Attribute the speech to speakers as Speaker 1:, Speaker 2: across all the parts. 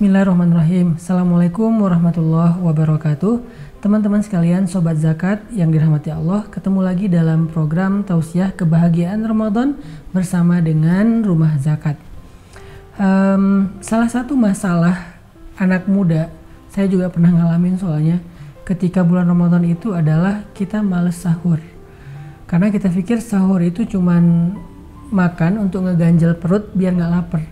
Speaker 1: Bismillahirrahmanirrahim. Assalamualaikum warahmatullahi wabarakatuh. Teman-teman sekalian, sobat zakat yang dirahmati Allah, ketemu lagi dalam program tausiah kebahagiaan Ramadan bersama dengan Rumah Zakat. Salah satu masalah anak muda, saya juga pernah ngalamin soalnya, ketika bulan Ramadan itu adalah kita males sahur. Karena kita pikir sahur itu cuman makan untuk ngeganjel perut biar nggak lapar.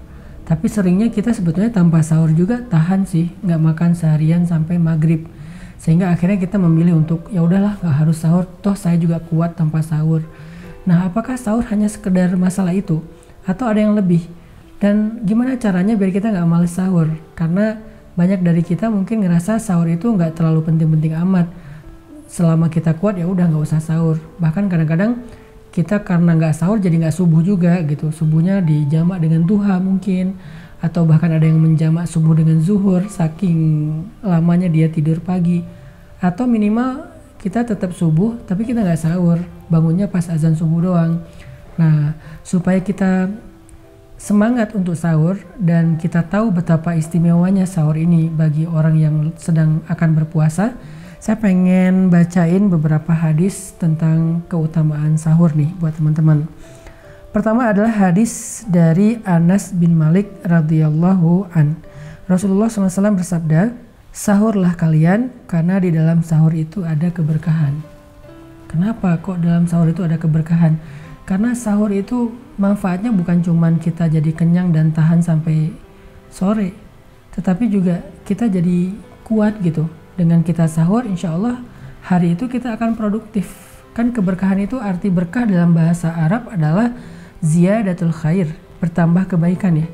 Speaker 1: Tapi seringnya kita sebetulnya tanpa sahur juga tahan sih, nggak makan seharian sampai maghrib. Sehingga akhirnya kita memilih untuk ya udahlah nggak harus sahur, toh saya juga kuat tanpa sahur. Nah, apakah sahur hanya sekedar masalah itu? Atau ada yang lebih? Dan gimana caranya biar kita nggak males sahur? Karena banyak dari kita mungkin ngerasa sahur itu nggak terlalu penting-penting amat. Selama kita kuat ya udah nggak usah sahur. Bahkan kadang-kadang kita karena nggak sahur jadi nggak subuh juga gitu, subuhnya dijamak dengan duha mungkin, atau bahkan ada yang menjamak subuh dengan zuhur saking lamanya dia tidur pagi, atau minimal kita tetap subuh tapi kita nggak sahur, bangunnya pas azan subuh doang. Nah, supaya kita semangat untuk sahur dan kita tahu betapa istimewanya sahur ini bagi orang yang sedang akan berpuasa, saya pengen bacain beberapa hadis tentang keutamaan sahur nih buat teman-teman. Pertama adalah hadis dari Anas bin Malik radhiyallahu an. Rasulullah SAW bersabda, sahurlah kalian karena di dalam sahur itu ada keberkahan. Kenapa kok dalam sahur itu ada keberkahan? Karena sahur itu manfaatnya bukan cuman kita jadi kenyang dan tahan sampai sore, tetapi juga kita jadi kuat gitu. Dengan kita sahur, insya Allah hari itu kita akan produktif. Kan keberkahan itu arti berkah dalam bahasa Arab adalah ziyadatul khair, bertambah kebaikan ya.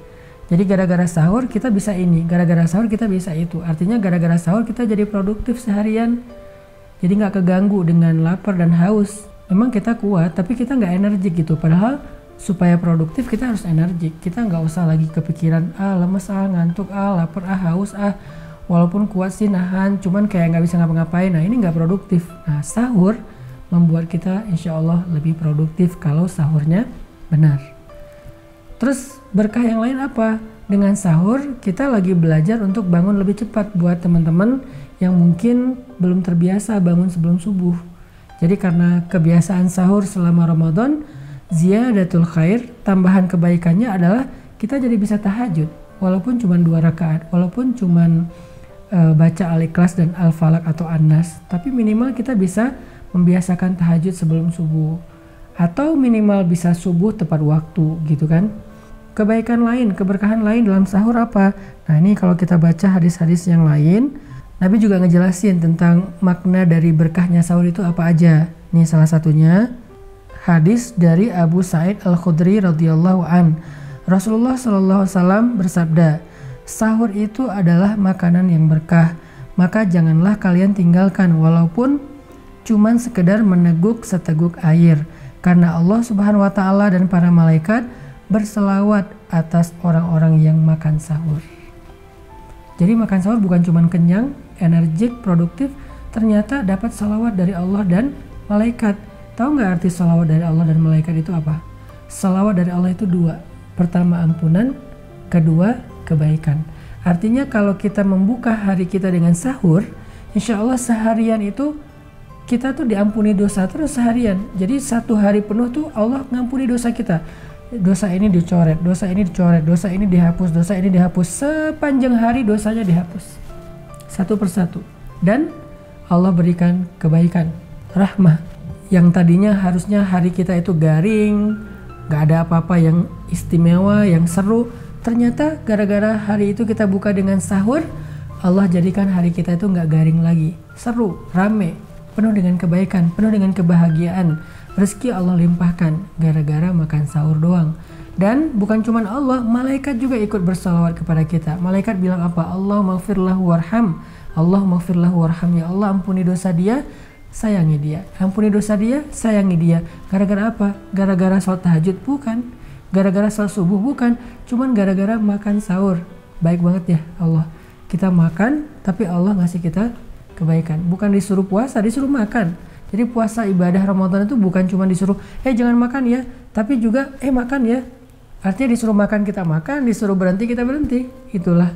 Speaker 1: Jadi gara-gara sahur kita bisa ini, gara-gara sahur kita bisa itu. Artinya gara-gara sahur kita jadi produktif seharian. Jadi nggak keganggu dengan lapar dan haus. Memang kita kuat, tapi kita nggak energik gitu. Padahal supaya produktif kita harus energik. Kita nggak usah lagi kepikiran, lemes, ngantuk, lapar, haus, walaupun kuat sih nahan, cuman kayak nggak bisa ngapa-ngapain. Nah, ini nggak produktif. Nah, sahur membuat kita insya Allah lebih produktif kalau sahurnya benar. Terus berkah yang lain apa? Dengan sahur kita lagi belajar untuk bangun lebih cepat buat teman-teman yang mungkin belum terbiasa bangun sebelum subuh. Jadi karena kebiasaan sahur selama Ramadan, ziyadatul khair, tambahan kebaikannya adalah kita jadi bisa tahajud. Walaupun cuma 2 rakaat, walaupun cuma baca Al-Ikhlas dan Al-Falaq atau An-Nas, tapi minimal kita bisa membiasakan tahajud sebelum subuh, atau minimal bisa subuh tepat waktu gitu kan. Kebaikan lain, keberkahan lain dalam sahur apa? Nah, ini kalau kita baca hadis-hadis yang lain, Nabi juga ngejelasin tentang makna dari berkahnya sahur itu apa aja. Ini salah satunya hadis dari Abu Sa'id Al-Khudri radhiyallahu an. Rasulullah SAW bersabda, sahur itu adalah makanan yang berkah, maka janganlah kalian tinggalkan walaupun cuman sekedar meneguk seteguk air, karena Allah Subhanahu wa Ta'ala dan para malaikat berselawat atas orang-orang yang makan sahur. Jadi makan sahur bukan cuman kenyang, energik, produktif, ternyata dapat salawat dari Allah dan malaikat. Tahu nggak arti salawat dari Allah dan malaikat itu apa? Salawat dari Allah itu 2. Pertama ampunan, kedua kebaikan. Artinya kalau kita membuka hari kita dengan sahur, insya Allah seharian itu kita tuh diampuni dosa terus seharian. Jadi 1 hari penuh tuh Allah ngampuni dosa kita. Dosa ini dicoret, dosa ini dicoret, dosa ini dihapus, dosa ini dihapus. Sepanjang hari dosanya dihapus, satu persatu. Dan Allah berikan kebaikan, rahmah. Yang tadinya harusnya hari kita itu garing, gak ada apa-apa yang istimewa, yang seru, ternyata gara-gara hari itu kita buka dengan sahur, Allah jadikan hari kita itu gak garing lagi, seru, rame, penuh dengan kebaikan, penuh dengan kebahagiaan. Rezeki Allah limpahkan gara-gara makan sahur doang. Dan bukan cuma Allah, malaikat juga ikut bersalawat kepada kita. Malaikat bilang apa? Allah maghfirlahu warham, Allah maghfirlahu warham. Ya Allah, ampuni dosa dia, sayangi dia. Ampuni dosa dia, sayangi dia. Gara-gara apa? Gara-gara sholat tahajud? Bukan. Gara-gara sholat subuh? Bukan. Cuman gara-gara makan sahur. Baik banget ya Allah. Kita makan, tapi Allah ngasih kita kebaikan. Bukan disuruh puasa, disuruh makan. Jadi puasa ibadah Ramadan itu bukan cuma disuruh, jangan makan ya, tapi juga makan ya. Artinya disuruh makan kita makan, disuruh berhenti kita berhenti. Itulah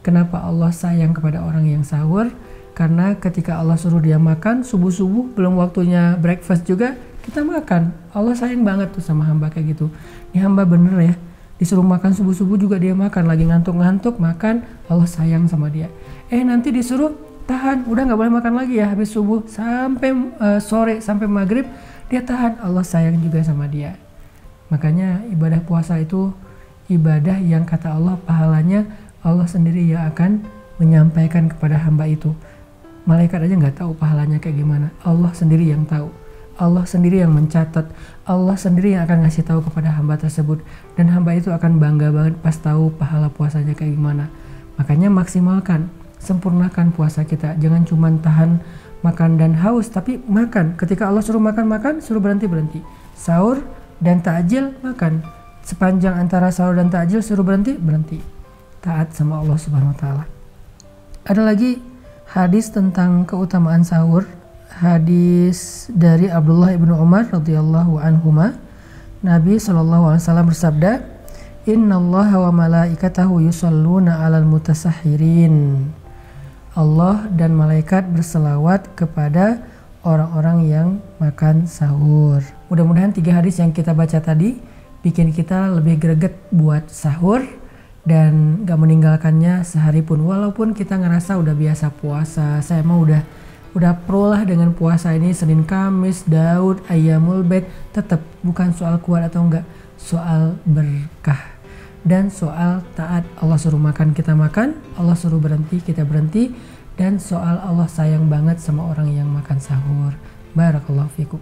Speaker 1: Kenapa Allah sayang kepada orang yang sahur? Karena ketika Allah suruh dia makan subuh-subuh, belum waktunya breakfast juga, kita makan. Allah sayang banget tuh sama hamba kayak gitu. Ini hamba bener ya, disuruh makan subuh-subuh juga dia makan, lagi ngantuk-ngantuk makan, Allah sayang sama dia. Nanti disuruh tahan, udah gak boleh makan lagi ya habis subuh sampai sore, sampai maghrib, dia tahan, Allah sayang juga sama dia. Makanya ibadah puasa itu ibadah yang kata Allah pahalanya Allah sendiri yang akan menyampaikan kepada hamba itu. Malaikat aja nggak tahu pahalanya kayak gimana. Allah sendiri yang tahu. Allah sendiri yang mencatat. Allah sendiri yang akan ngasih tahu kepada hamba tersebut. Dan hamba itu akan bangga banget pas tahu pahala puasanya kayak gimana. Makanya maksimalkan, sempurnakan puasa kita. Jangan cuma tahan makan dan haus, tapi makan. Ketika Allah suruh makan, suruh berhenti. Sahur dan takjil, makan. Sepanjang antara sahur dan takjil suruh berhenti. Taat sama Allah Subhanahu wa taala. Ada lagi hadis tentang keutamaan sahur. Hadis dari Abdullah ibnu Umar radhiyallahu anhuma. Nabi SAW bersabda, Innallaha wa malaikatahu yusalluna 'alal mutasahhirin. Allah dan malaikat berselawat kepada orang-orang yang makan sahur. Mudah-mudahan 3 hadis yang kita baca tadi bikin kita lebih greget buat sahur dan gak meninggalkannya sehari pun. Walaupun kita ngerasa udah biasa puasa, saya mau udah pro lah dengan puasa ini, Senin Kamis, Daud, Ayyamul Bait, tetap bukan soal kuat atau enggak, soal berkah dan soal taat. Allah suruh makan, kita makan, Allah suruh berhenti, kita berhenti, dan soal Allah sayang banget sama orang yang makan sahur. Barakallahu fikum.